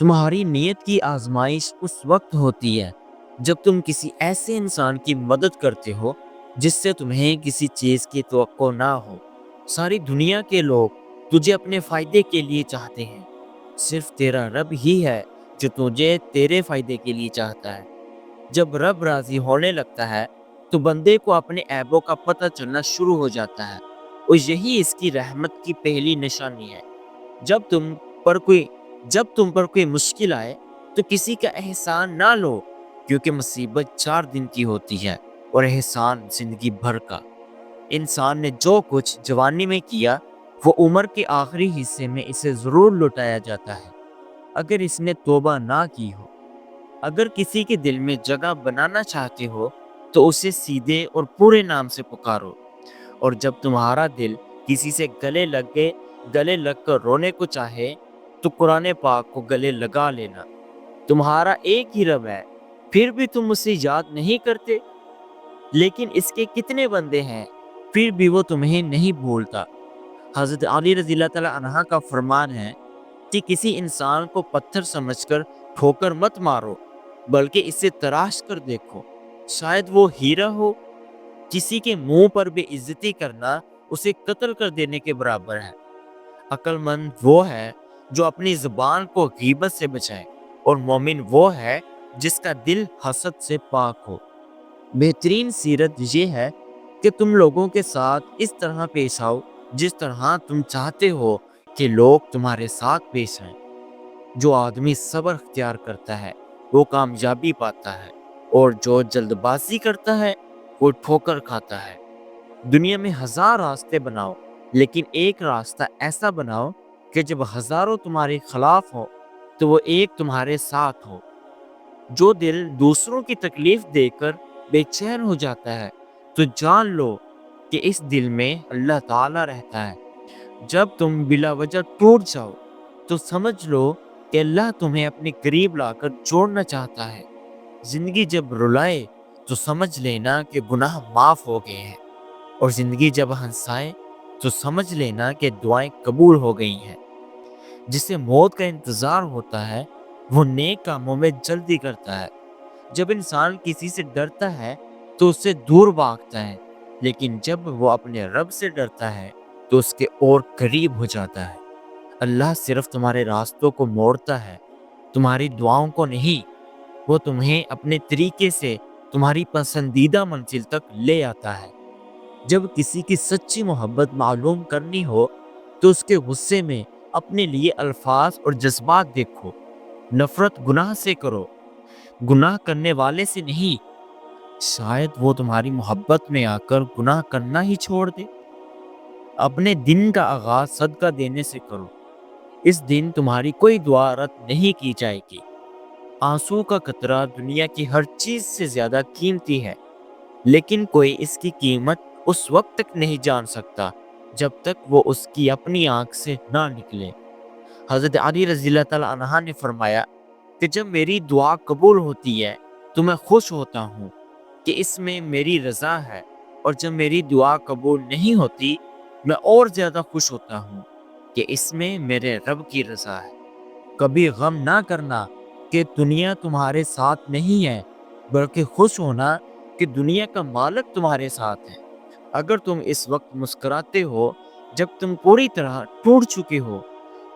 تمہاری نیت کی آزمائش اس وقت ہوتی ہے جب تم کسی ایسے انسان کی مدد کرتے ہو جس سے تمہیں کسی چیز کی توقع نہ ہو۔ ساری دنیا کے لوگ تجھے اپنے فائدے کے لیے چاہتے ہیں، صرف تیرا رب ہی ہے جو تجھے تیرے فائدے کے لیے چاہتا ہے۔ جب رب راضی ہونے لگتا ہے تو بندے کو اپنے عیبوں کا پتہ چلنا شروع ہو جاتا ہے، اور یہی اس کی رحمت کی پہلی نشانی ہے۔ جب تم پر کوئی جب تم پر کوئی مشکل آئے تو کسی کا احسان نہ لو، کیونکہ مصیبت 4 دن کی ہوتی ہے اور احسان زندگی بھر کا۔ انسان نے جو کچھ جوانی میں کیا وہ عمر کے آخری حصے میں اسے ضرور لوٹایا جاتا ہے، اگر اس نے توبہ نہ کی ہو۔ اگر کسی کے دل میں جگہ بنانا چاہتے ہو تو اسے سیدھے اور پورے نام سے پکارو، اور جب تمہارا دل کسی سے گلے لگ کر رونے کو چاہے تو قرآن پاک کو گلے لگا لینا۔ تمہارا ایک ہی رب ہے، پھر بھی تم اسے یاد نہیں کرتے، لیکن اس کے کتنے بندے ہیں پھر بھی وہ تمہیں نہیں بھولتا۔ حضرت علی رضی اللہ تعالیٰ عنہ کا فرمان ہے کہ کسی انسان کو پتھر سمجھ کر ٹھوکر مت مارو، بلکہ اسے تراش کر دیکھو، شاید وہ ہیرا ہو۔ کسی کے منہ پر بے عزتی کرنا اسے قتل کر دینے کے برابر ہے۔ عقل مند وہ ہے جو اپنی زبان کو غیبت سے بچائے، اور مومن وہ ہے جس کا دل حسد سے پاک ہو۔ بہترین سیرت یہ ہے کہ تم لوگوں کے ساتھ اس طرح پیش آؤ جس طرح تم چاہتے ہو کہ لوگ تمہارے ساتھ پیش آئیں۔ جو آدمی صبر اختیار کرتا ہے وہ کامیابی پاتا ہے، اور جو جلد بازی کرتا ہے وہ ٹھوکر کھاتا ہے۔ دنیا میں 1000 راستے بناؤ، لیکن ایک راستہ ایسا بناؤ کہ جب ہزاروں تمہارے خلاف ہو تو وہ ایک تمہارے ساتھ ہو۔ جو دل دوسروں کی تکلیف دے کر بے چین ہو جاتا ہے تو جان لو کہ اس دل میں اللہ تعالیٰ رہتا ہے۔ جب تم بلا وجہ ٹوٹ جاؤ تو سمجھ لو کہ اللہ تمہیں اپنے قریب لا کر جوڑنا چاہتا ہے۔ زندگی جب رلائے تو سمجھ لینا کہ گناہ معاف ہو گئے ہیں، اور زندگی جب ہنسائے تو سمجھ لینا کہ دعائیں قبول ہو گئی ہیں۔ جسے موت کا انتظار ہوتا ہے وہ نیک کاموں میں جلدی کرتا ہے۔ جب انسان کسی سے ڈرتا ہے تو اس سے دور بھاگتا ہے، لیکن جب وہ اپنے رب سے ڈرتا ہے تو اس کے اور قریب ہو جاتا ہے۔ اللہ صرف تمہارے راستوں کو موڑتا ہے، تمہاری دعاؤں کو نہیں۔ وہ تمہیں اپنے طریقے سے تمہاری پسندیدہ منزل تک لے آتا ہے۔ جب کسی کی سچی محبت معلوم کرنی ہو تو اس کے غصے میں اپنے لیے الفاظ اور جذبات دیکھو۔ نفرت گناہ سے کرو، گناہ کرنے والے سے نہیں، شاید وہ تمہاری محبت میں آ کر گناہ کرنا ہی چھوڑ دے۔ اپنے دن کا آغاز صدقہ دینے سے کرو، اس دن تمہاری کوئی دعا رد نہیں کی جائے گی۔ آنسو کا قطرہ دنیا کی ہر چیز سے زیادہ قیمتی ہے، لیکن کوئی اس کی قیمت اس وقت تک نہیں جان سکتا جب تک وہ اس کی اپنی آنکھ سے نہ نکلے۔ حضرت علی رضی اللہ تعالیٰ عنہ نے فرمایا کہ جب میری دعا قبول ہوتی ہے تو میں خوش ہوتا ہوں کہ اس میں میری رضا ہے، اور جب میری دعا قبول نہیں ہوتی میں اور زیادہ خوش ہوتا ہوں کہ اس میں میرے رب کی رضا ہے۔ کبھی غم نہ کرنا کہ دنیا تمہارے ساتھ نہیں ہے، بلکہ خوش ہونا کہ دنیا کا مالک تمہارے ساتھ ہے۔ اگر تم اس وقت مسکراتے ہو جب تم پوری طرح ٹوٹ چکے ہو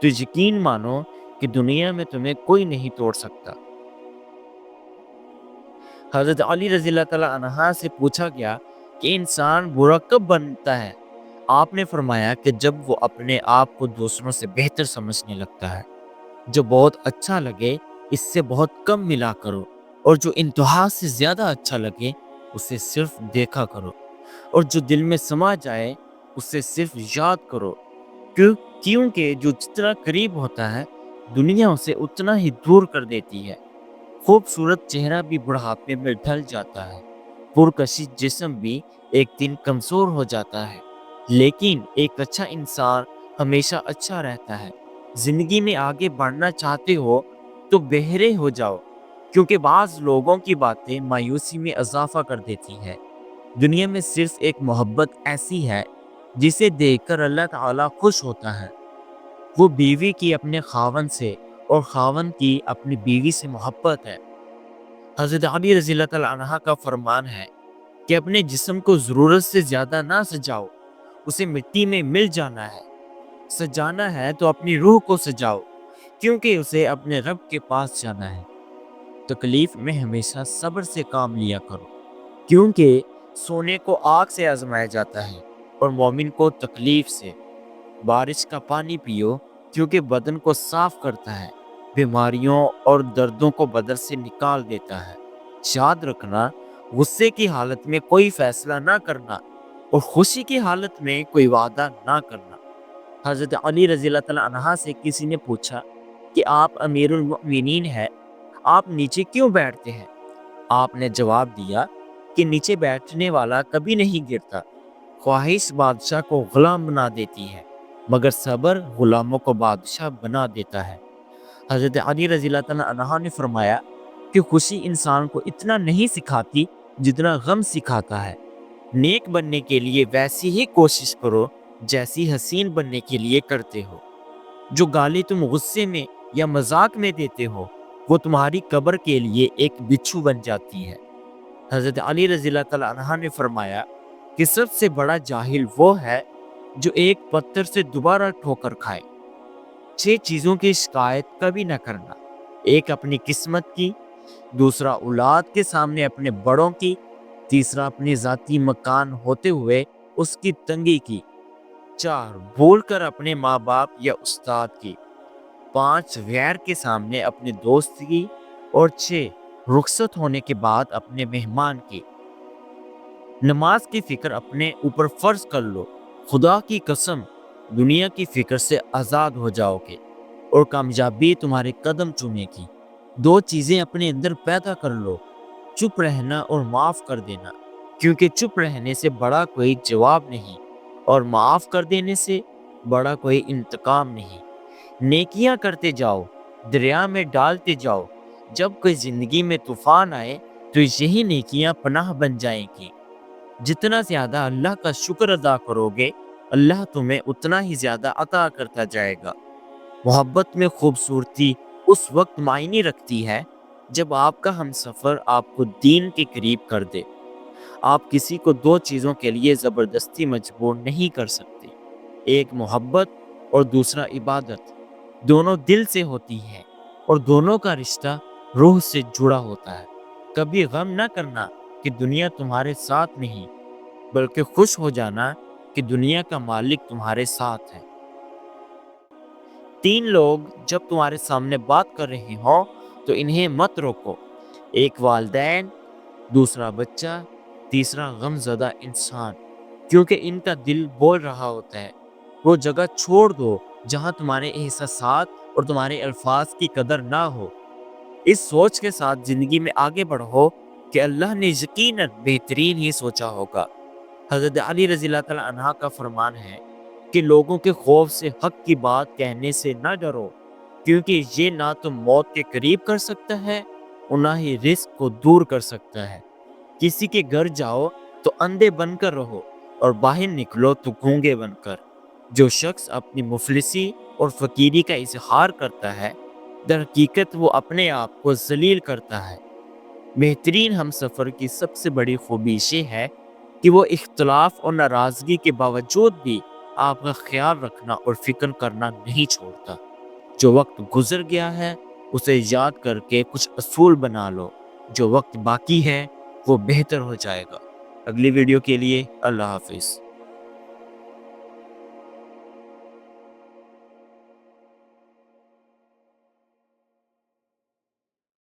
تو یقین مانو کہ دنیا میں تمہیں کوئی نہیں توڑ سکتا۔ حضرت علی رضی اللہ تعالیٰ عنہ سے پوچھا گیا کہ انسان برا کب بنتا ہے؟ آپ نے فرمایا کہ جب وہ اپنے آپ کو دوسروں سے بہتر سمجھنے لگتا ہے۔ جو بہت اچھا لگے اس سے بہت کم ملا کرو، اور جو انتہا سے زیادہ اچھا لگے اسے صرف دیکھا کرو، اور جو دل میں سما جائے اسے صرف یاد کرو، کیونکہ جو جتنا قریب ہوتا ہے دنیا اسے اتنا ہی دور کر دیتی ہے۔ خوبصورت چہرہ بھی بڑھاپے میں ڈھل جاتا ہے، پرکشش جسم بھی ایک دن کمزور ہو جاتا ہے، لیکن ایک اچھا انسان ہمیشہ اچھا رہتا ہے۔ زندگی میں آگے بڑھنا چاہتے ہو تو بہرے ہو جاؤ، کیونکہ بعض لوگوں کی باتیں مایوسی میں اضافہ کر دیتی ہیں۔ دنیا میں صرف ایک محبت ایسی ہے جسے دیکھ کر اللہ تعالیٰ خوش ہوتا ہے، وہ بیوی کی اپنے خاوند سے اور خاوند کی اپنی بیوی سے محبت ہے۔ حضرت علی رضی اللہ تعالیٰ عنہ کا فرمان ہے کہ اپنے جسم کو ضرورت سے زیادہ نہ سجاؤ، اسے مٹی میں مل جانا ہے۔ سجانا ہے تو اپنی روح کو سجاؤ، کیونکہ اسے اپنے رب کے پاس جانا ہے۔ تکلیف میں ہمیشہ صبر سے کام لیا کرو، کیونکہ سونے کو آگ سے آزمایا جاتا ہے اور مومن کو تکلیف سے۔ بارش کا پانی پیو، کیونکہ بدن کو صاف کرتا ہے، بیماریوں اور دردوں کو بدن سے نکال دیتا ہے۔ یاد رکھنا، غصے کی حالت میں کوئی فیصلہ نہ کرنا اور خوشی کی حالت میں کوئی وعدہ نہ کرنا۔ حضرت علی رضی اللہ تعالیٰ عنہ سے کسی نے پوچھا کہ آپ امیر المؤمنین ہیں، آپ نیچے کیوں بیٹھتے ہیں؟ آپ نے جواب دیا کہ نیچے بیٹھنے والا کبھی نہیں گرتا۔ خواہش بادشاہ کو غلام بنا دیتی ہے، مگر صبر غلاموں کو بادشاہ بنا دیتا ہے۔ حضرت علی رضی اللہ تعالیٰ عنہ نے فرمایا کہ خوشی انسان کو اتنا نہیں سکھاتی جتنا غم سکھاتا ہے۔ نیک بننے کے لیے ویسی ہی کوشش کرو جیسی حسین بننے کے لیے کرتے ہو۔ جو گالی تم غصے میں یا مذاق میں دیتے ہو، وہ تمہاری قبر کے لیے ایک بچھو بن جاتی ہے۔ حضرت علی رضی اللہ تعالیٰ عنہ نے فرمایا کہ سب سے بڑا جاہل وہ ہے جو ایک پتھر سے دوبارہ ٹھوکر کھائے۔ 6 چیزوں کی شکایت کبھی نہ کرنا: ایک اپنی قسمت کی، دوسرا اولاد کے سامنے اپنے بڑوں کی، تیسرا اپنی ذاتی مکان ہوتے ہوئے اس کی تنگی کی، 4 بھول کر اپنے ماں باپ یا استاد کی، 5 غیر کے سامنے اپنے دوست کی، اور 6 رخصت ہونے کے بعد اپنے مہمان کی۔ نماز کی فکر اپنے اوپر فرض کر لو، خدا کی قسم دنیا کی فکر سے آزاد ہو جاؤ گے اور کامیابی تمہارے قدم چومے گی۔ 2 چیزیں اپنے اندر پیدا کر لو: چپ رہنا اور معاف کر دینا، کیونکہ چپ رہنے سے بڑا کوئی جواب نہیں اور معاف کر دینے سے بڑا کوئی انتقام نہیں۔ نیکیاں کرتے جاؤ، دریا میں ڈالتے جاؤ، جب کوئی زندگی میں طوفان آئے تو یہی نیکیاں پناہ بن جائیں گی۔ جتنا زیادہ اللہ کا شکر ادا کرو گے، اللہ تمہیں اتنا ہی زیادہ عطا کرتا جائے گا۔ محبت میں خوبصورتی اس وقت معنی رکھتی ہے جب آپ کا ہمسفر آپ کو دین کے قریب کر دے۔ آپ کسی کو 2 چیزوں کے لیے زبردستی مجبور نہیں کر سکتے: ایک محبت اور دوسرا عبادت۔ دونوں دل سے ہوتی ہیں اور دونوں کا رشتہ روح سے جڑا ہوتا ہے۔ کبھی غم نہ کرنا کہ دنیا تمہارے ساتھ نہیں، بلکہ خوش ہو جانا کہ دنیا کا مالک تمہارے ساتھ ہے۔ 3 لوگ جب تمہارے سامنے بات کر رہے ہوں تو انہیں مت روکو: ایک والدین، دوسرا بچہ، تیسرا غم زدہ انسان، کیونکہ ان کا دل بول رہا ہوتا ہے۔ وہ جگہ چھوڑ دو جہاں تمہارے احساسات اور تمہارے الفاظ کی قدر نہ ہو۔ اس سوچ کے ساتھ زندگی میں آگے بڑھو کہ اللہ نے یقیناً بہترین ہی سوچا ہوگا۔ حضرت علی رضی اللہ تعالیٰ عنہ کا فرمان ہے کہ لوگوں کے خوف سے حق کی بات کہنے سے نہ ڈرو، کیونکہ یہ نہ تو موت کے قریب کر سکتا ہے اور نہ ہی رزق کو دور کر سکتا ہے۔ کسی کے گھر جاؤ تو اندھے بن کر رہو اور باہر نکلو تو گونگے بن کر۔ جو شخص اپنی مفلسی اور فقیری کا اظہار کرتا ہے، در حقیقت وہ اپنے آپ کو ذلیل کرتا ہے۔ بہترین ہم سفر کی سب سے بڑی خوبی یہ ہے کہ وہ اختلاف اور ناراضگی کے باوجود بھی آپ کا خیال رکھنا اور فکر کرنا نہیں چھوڑتا۔ جو وقت گزر گیا ہے اسے یاد کر کے کچھ اصول بنا لو، جو وقت باقی ہے وہ بہتر ہو جائے گا۔ اگلی ویڈیو کے لیے اللہ حافظ۔